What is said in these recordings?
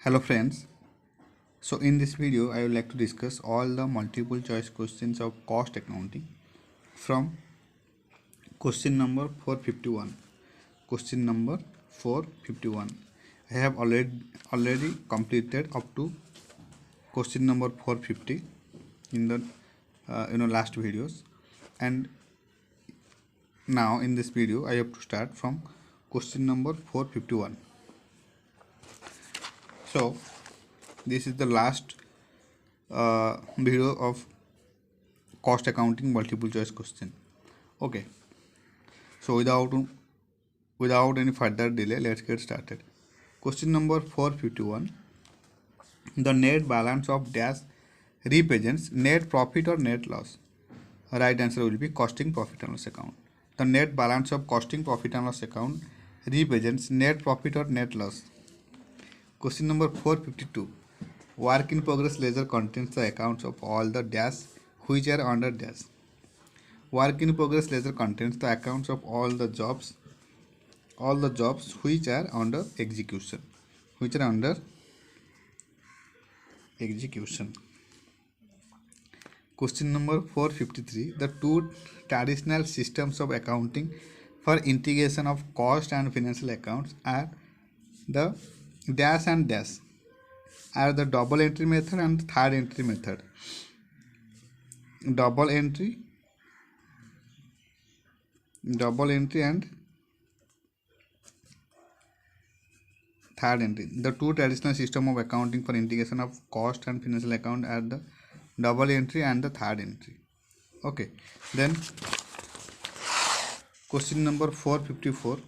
Hello friends. So in this video I would like to discuss all the multiple choice questions of cost accounting from question number 451. Question number 451. I have already completed up to question number 450 in the last videos, and now in this video I have to start from question number 451. So this is the last video of cost accounting multiple choice question. Okay, so without any further delay, let's get started. Question number 451. The net balance of dash represents net profit or net loss. Right answer will be costing profit and loss account. The net balance of costing profit and loss account represents net profit or net loss. Question number 452. Work in progress ledger contains the accounts of all the dash which are under dash. Work in progress ledger contains the accounts of all the jobs which are under execution. Question number 453. The two traditional systems of accounting for integration of cost and financial accounts are the dash and dash, are the double entry method and third entry method. Double entry and third entry. The two traditional system of accounting for integration of cost and financial account are the double entry and the third entry. Okay, then question number 454.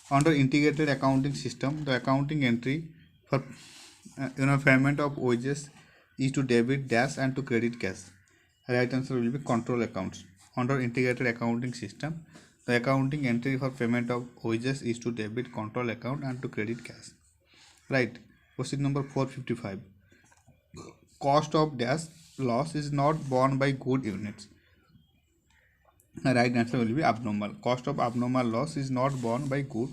Under integrated accounting system, the accounting entry for payment of wages is to debit dash and to credit cash. Right answer will be control accounts. Under integrated accounting system, the accounting entry for payment of wages is to debit control account and to credit cash. Right. Question number 455. Cost of dash loss is not borne by good units. Right answer will be abnormal. Cost of abnormal loss is not borne by good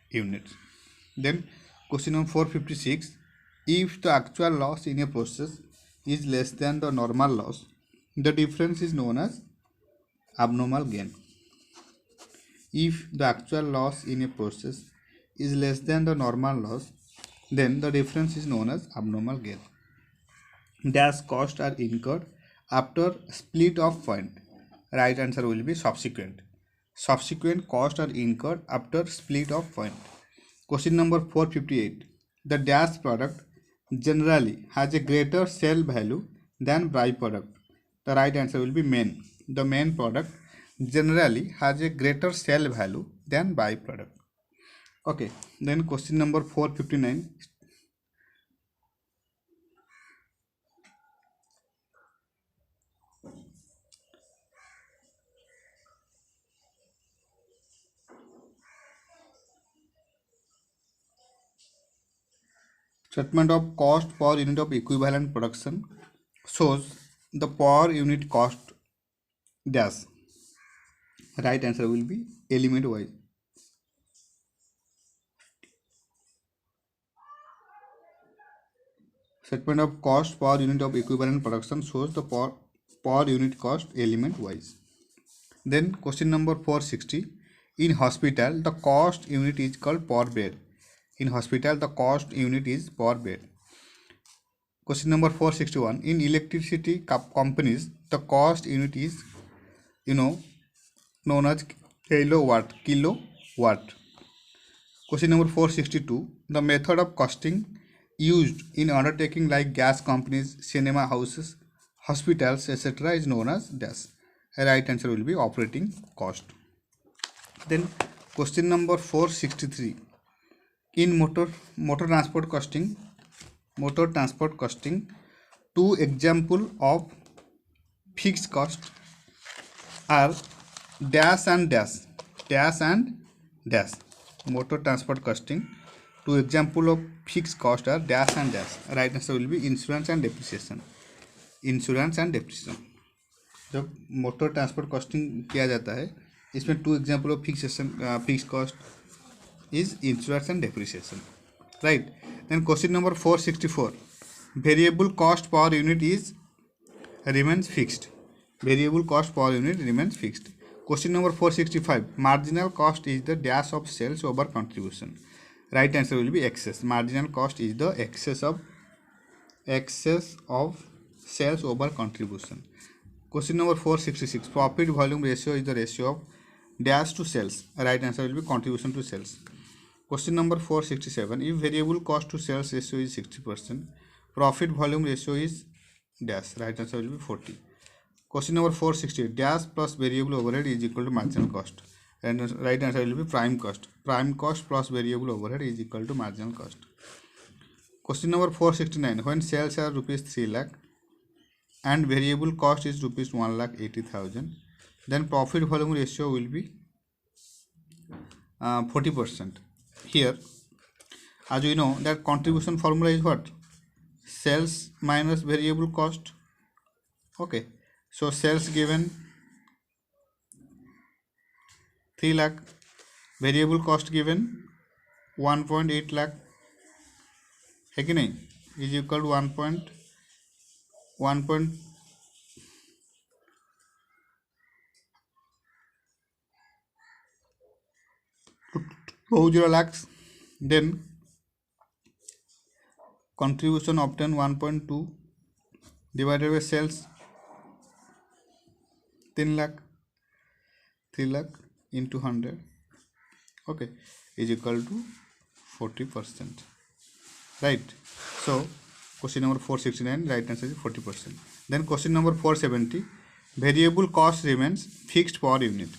units. Then question number 456. If the actual loss in a process is less than the normal loss, the difference is known as abnormal gain. If the actual loss in a process is less than the normal loss, then the difference is known as abnormal gain. Dash costs are incurred after split of point. Right answer will be subsequent. Subsequent costs are incurred after split of point. Question number 458. The dash product generally has a greater sale value than byproduct. The right answer will be main. The main product generally has a greater sale value than byproduct. Okay, then question number 459. Statement of cost per unit of equivalent production shows the per unit cost dash. Right answer will be element wise. Statement of cost per unit of equivalent production shows the per unit cost element wise. Then question number 460. In hospital, the cost unit is called per bed. In hospital, the cost unit is per bed. Question number 461. In electricity companies, the cost unit is known as kilowatt. Question number 462. The method of costing used in undertaking like gas companies, cinema houses, hospitals, etc. is known as dash. Right answer will be operating cost. Then question number 463. In motor transport costing, two example of fixed cost are dash and dash. Motor transport costing, two example of fixed cost are dash and dash. Right answer will be insurance and depreciation. जब motor transport costing किया जाता है, इसमें two example of fix cost is insurance and depreciation. Right. Then question number 464. Variable cost per unit is remains fixed. Variable cost per unit remains fixed. Question number 465. Marginal cost is the dash of sales over contribution. Right answer will be excess. Marginal cost is the excess of sales over contribution. Question number 466. Profit volume ratio is the ratio of dash to sales. Right answer will be contribution to sales. Question number 467. If variable cost to sales ratio is 60%, profit volume ratio is dash. Right answer will be 40. Question number 468. Dash plus variable overhead is equal to marginal cost. And right answer will be prime cost. Prime cost plus variable overhead is equal to marginal cost. Question number 469. When sales are rupees 3 lakh and variable cost is rupees 1,80,000, then profit volume ratio will be 40%. Here, as we know that contribution formula is what? Sales minus variable cost. Okay, so sales given 3 lakh, variable cost given 1.8 lakh है कि नहीं, is equal to 1.20 lakhs. Then contribution obtained 1.2 divided by sales 3 lakh into 100, okay, is equal to 40%. Right. So question number 469, right answer is 40%. Then question number 470. Variable cost remains fixed per unit.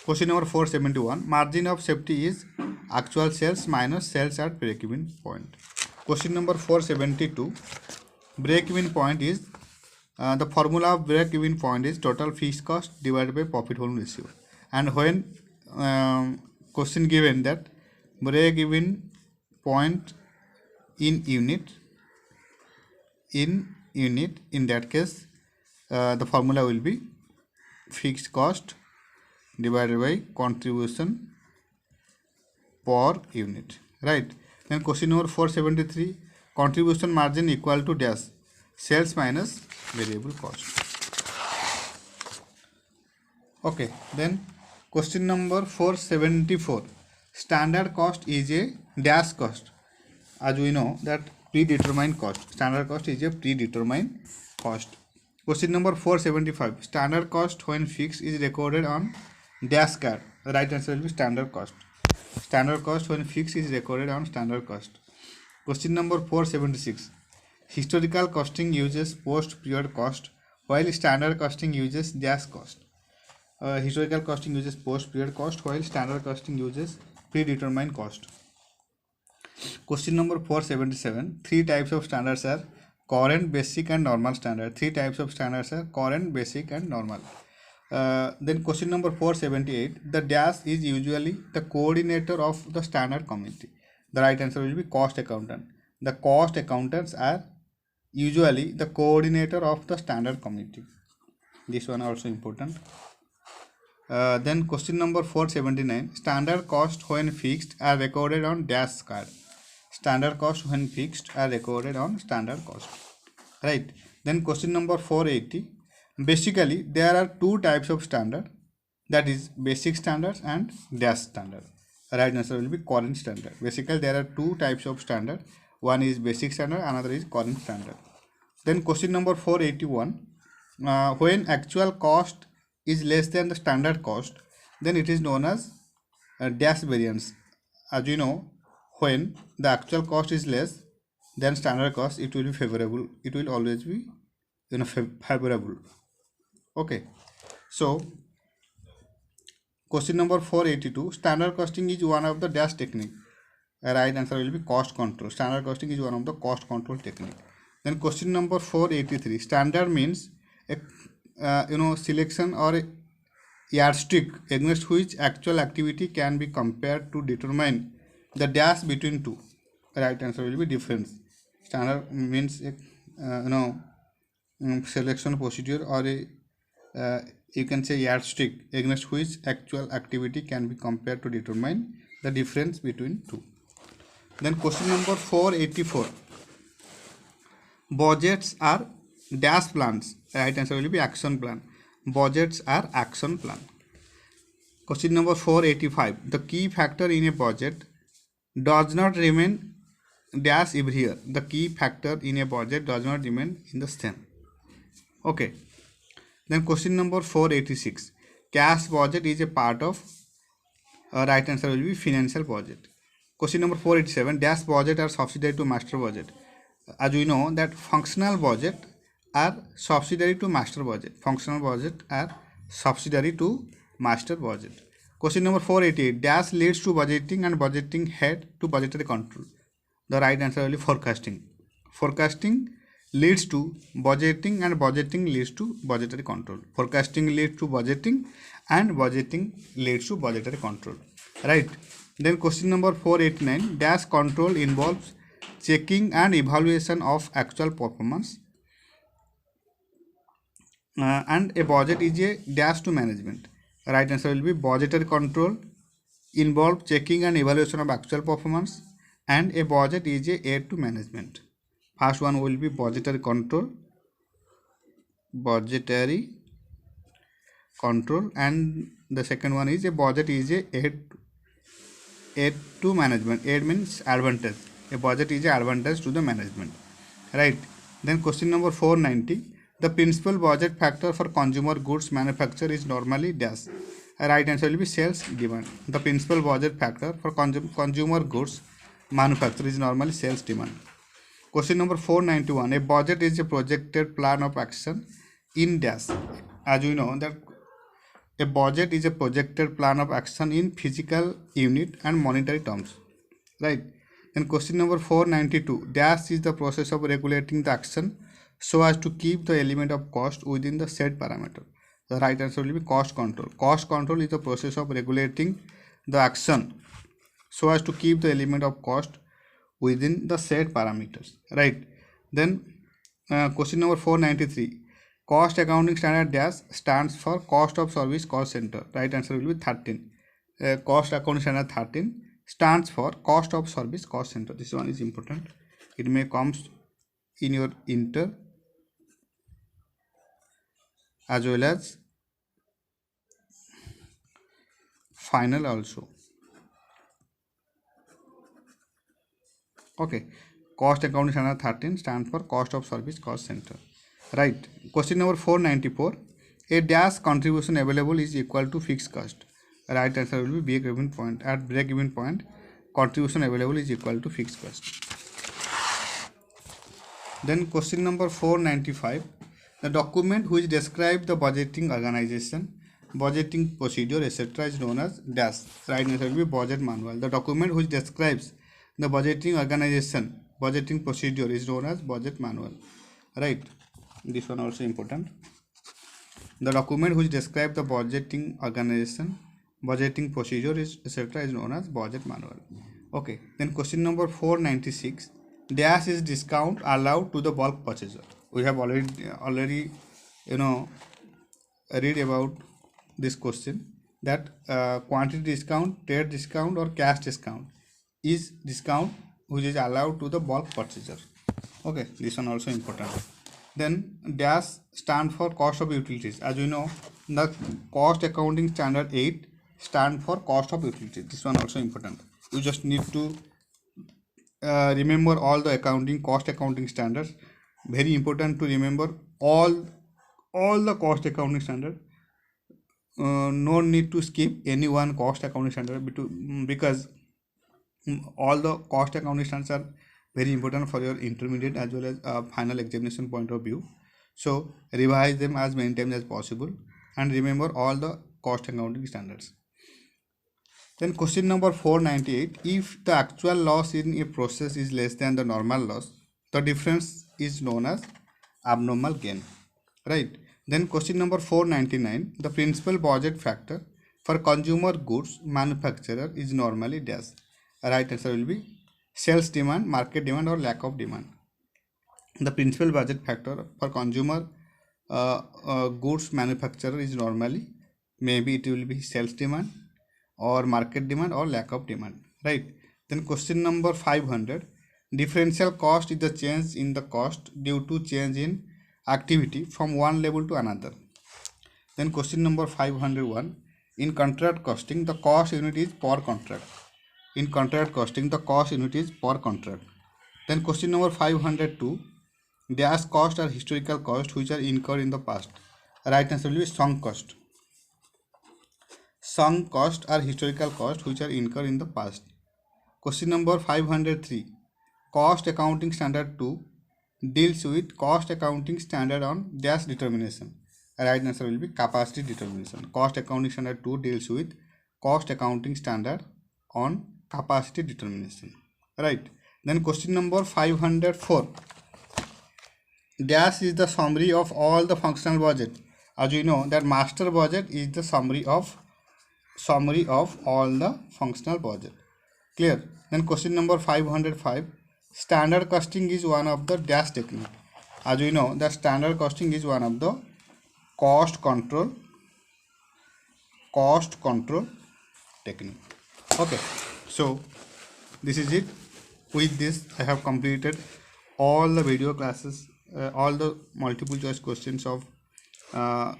Question number 471. Margin of safety is actual sales minus sales at break-even point. Question number 472. Break-even point is the formula of break-even point is total fixed cost divided by profit volume ratio. And when question given that break-even point in unit, in that case the formula will be fixed cost divided by contribution per unit. Right. Then question number 473. Contribution margin equal to dash, sales minus variable cost. Okay. Then question number 474. Standard cost is a dash cost. As we know that predetermined cost. Standard cost is a predetermined cost. Question number 475. Standard cost when fixed is recorded on dash card. The right answer will be standard cost. Standard cost when fixed is recorded on standard cost. Question number 476. Historical costing uses post-period cost while standard costing uses dash cost. Historical costing uses post-period cost while standard costing uses predetermined cost. Question number 477. Three types of standards are current, basic and normal standard. Three types of standards are current, basic and normal. Then question number 478. The dash is usually the coordinator of the standard committee. The right answer will be cost accountant. The cost accountants are usually the coordinator of the standard committee. This one also important. Then question number 479. Standard cost when fixed are recorded on dash card. Standard cost when fixed are recorded on standard cost. Right. Then question number 480. Basically there are two types of standard, that is basic standards and dash standard. Right answer will be current standard. Basically there are two types of standard. One is basic standard, another is current standard. Then question number 481. When actual cost is less than the standard cost, then it is known as dash variance. As you know, when the actual cost is less than standard cost, it will be favorable. It will always be favorable. Okay. So question number 482. Standard costing is one of the dash technique. Right answer will be cost control. Standard costing is one of the cost control technique. Then question number 483. Standard means a selection or a yardstick against which actual activity can be compared to determine the dash between two. Right answer will be difference. Standard means selection procedure or a you can say yardstick against which actual activity can be compared to determine the difference between two. Then question number 484. Budgets are dash plans. Right answer will be action plan. Budgets are action plan. Question number 485. The key factor in a budget does not remain dash every year. The key factor in a budget does not remain in the same. Okay. Then question number 486. Cash budget is a part of right answer will be financial budget. Question number 487. Dash budget are subsidiary to master budget. As we know that functional budget are subsidiary to master budget. Functional budget are subsidiary to master budget. Question number 488. Dash leads to budgeting and budgeting head to budgetary control. The right answer will be forecasting. Forecasting leads to budgeting and budgeting leads to budgetary control. Forecasting leads to budgeting and budgeting leads to budgetary control. Right. Then question number 489. Dash control involves checking and evaluation of actual performance. And a budget is a dash to management. Right answer will be budgetary control involve checking and evaluation of actual performance, and a budget is a aid to management. First one will be budgetary control, and the second one is a budget is a aid to management. Aid means advantage. A budget is a advantage to the management. Right. Then question number 490. The principal budget factor for consumer goods manufacture is normally dash. Right answer will be sales demand. The principal budget factor for consumer goods manufacture is normally sales demand. Question number 491. A budget is a projected plan of action in dash. As we know that a budget is a projected plan of action in physical unit and monetary terms. Right. Then question number 492. Dash is the process of regulating the action so as to keep the element of cost within the set parameter. The right answer will be cost control. Cost control is the process of regulating the action so as to keep the element of cost within the set parameters. Right. Then question number 493. Cost accounting standard dash stands for cost of service cost center. Right answer will be 13. Cost accounting standard 13 stands for cost of service cost center. This one is important. It may comes in your inter as well as final also. Okay. Cost accounting standard 13 stands for cost of service cost center. Right. Question number 494. A dash contribution available is equal to fixed cost. Right answer will be break even point. At break even point, contribution available is equal to fixed cost. Then question number 495. The document which describes the budgeting organization, budgeting procedure, etc. is known as dash. Right answer will be budget manual. The document which describes the budgeting organization, budgeting procedure is known as budget manual. Right. This one also important. The document which describes the budgeting organization, budgeting procedure is etc. is known as budget manual. Okay. Then question number 496. Dash is discount allowed to the bulk purchaser. We have already read about this question that quantity discount, trade discount or cash discount is discount which is allowed to the bulk purchaser. Okay, this one also important. Then dash stand for cost of utilities. As we know, the cost accounting standard 8 stand for cost of utilities. This one also important. You just need to remember all the cost accounting standards. Very important to remember all the cost accounting standard. No need to skip any one cost accounting standard because all the cost accounting standards are very important for your intermediate as well as final examination point of view. So revise them as many times as possible and remember all the cost accounting standards. Then question number 498. If the actual loss in a process is less than the normal loss, the difference is known as abnormal gain. Right. Then question number 499. The principal budget factor for consumer goods manufacturer is normally dash. Right answer will be sales demand, market demand or lack of demand. The principal budget factor for consumer goods manufacturer is normally, maybe it will be sales demand or market demand or lack of demand. Right. Then question number 500. Differential cost is the change in the cost due to change in activity from one level to another. Then question number 501. In contract costing, the cost unit is per contract. In contract costing, the cost unit is per contract. Then question number 502. Dash cost are historical cost which are incurred in the past. Right answer will be sunk cost. Sunk cost are historical cost which are incurred in the past. Question number 503. Cost accounting standard 2 deals with cost accounting standard on dash determination. Right answer will be capacity determination. Cost accounting standard 2 deals with cost accounting standard on capacity determination. Right. Then question number 504. Dash is the summary of all the functional budget. As you know that master budget is the summary of all the functional budget. Clear? Then question number 505. Standard costing is one of the dash technique. As we know that standard costing is one of the cost control technique. Okay, so this is it. With this I have completed all the video classes, all the multiple choice questions of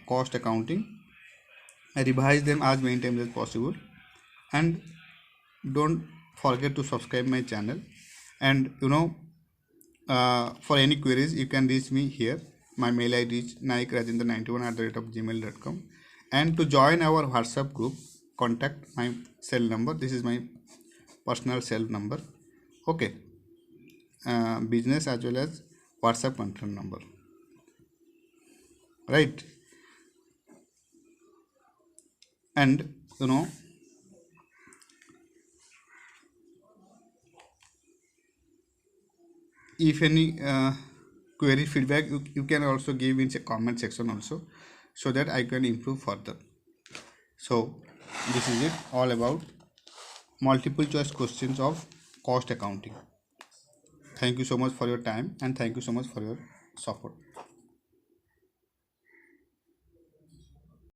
cost accounting. I revise them as many times as possible, and don't forget to subscribe my channel. And for any queries you can reach me here. My mail id is naikrajendra91@gmail.com. And to join our WhatsApp group, contact my cell number. This is my personal cell number. Okay, business as well as WhatsApp control number. Right. And if any query feedback you can also give in the comment section also, so that I can improve further. So this is it, all about multiple choice questions of cost accounting. Thank you so much for your time, and thank you so much for your support.